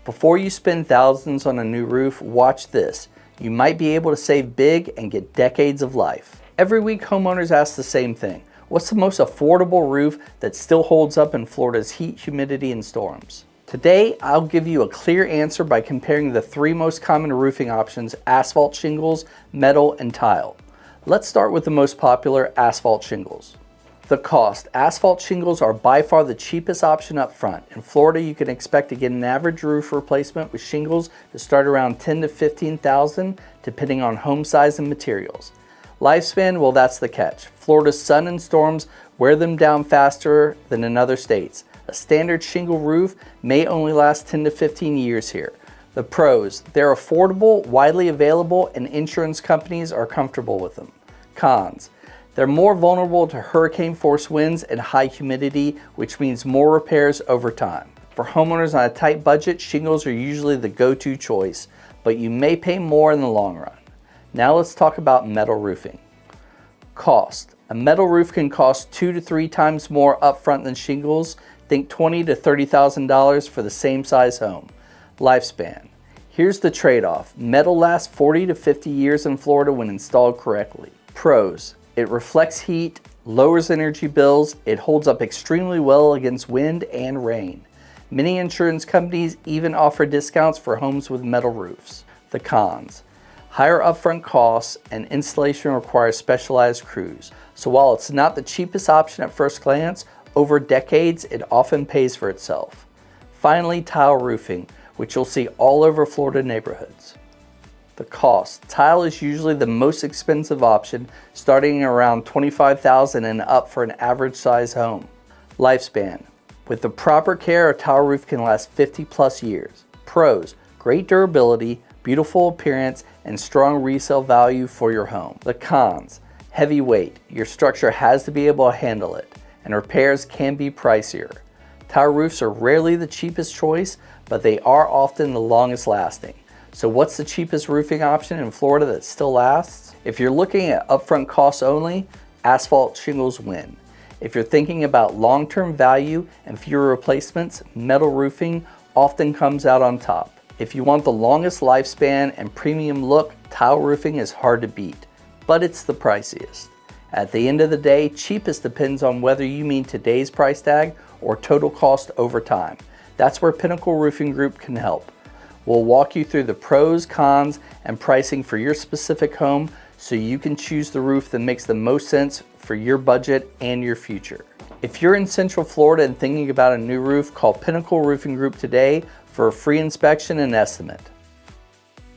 Before you spend thousands on a new roof, watch this. You might be able to save big and get decades of life. Every week, homeowners ask the same thing. What's the most affordable roof that still holds up in Florida's heat, humidity, and storms? Today, I'll give you a clear answer by comparing the three most common roofing options: asphalt shingles, metal, and tile. Let's start with the most popular, asphalt shingles. The cost. Asphalt shingles are by far the cheapest option up front. In Florida, you can expect to get an average roof replacement with shingles to start around $10,000 to $15,000, depending on home size and materials. Lifespan, well, that's the catch. Florida's sun and storms wear them down faster than in other states. A standard shingle roof may only last 10 to 15 years here. The pros. They're affordable, widely available, and insurance companies are comfortable with them. Cons. They're more vulnerable to hurricane-force winds and high humidity, which means more repairs over time. For homeowners on a tight budget, shingles are usually the go-to choice, but you may pay more in the long run. Now let's talk about metal roofing. Cost. A metal roof can cost 2 to 3 times more upfront than shingles. Think $20,000 to $30,000 for the same size home. Lifespan. Here's the trade-off. Metal lasts 40 to 50 years in Florida when installed correctly. Pros. It reflects heat, lowers energy bills, it holds up extremely well against wind and rain. Many insurance companies even offer discounts for homes with metal roofs. The cons. Higher upfront costs and installation requires specialized crews. So while it's not the cheapest option at first glance, over decades it often pays for itself. Finally, tile roofing, which you'll see all over Florida neighborhoods. The cost. Tile is usually the most expensive option, starting around $25,000 and up for an average size home. Lifespan. With the proper care, a tile roof can last 50 plus years. Pros. Great durability, beautiful appearance, and strong resale value for your home. The cons. Heavy weight. Your structure has to be able to handle it, and repairs can be pricier. Tile roofs are rarely the cheapest choice, but they are often the longest lasting. So what's the cheapest roofing option in Florida that still lasts? If you're looking at upfront costs only, asphalt shingles win. If you're thinking about long-term value and fewer replacements, metal roofing often comes out on top. If you want the longest lifespan and premium look, tile roofing is hard to beat, but it's the priciest. At the end of the day, cheapest depends on whether you mean today's price tag or total cost over time. That's where Pinnacle Roofing Group can help. We'll walk you through the pros, cons, and pricing for your specific home so you can choose the roof that makes the most sense for your budget and your future. If you're in Central Florida and thinking about a new roof, call Pinnacle Roofing Group today for a free inspection and estimate.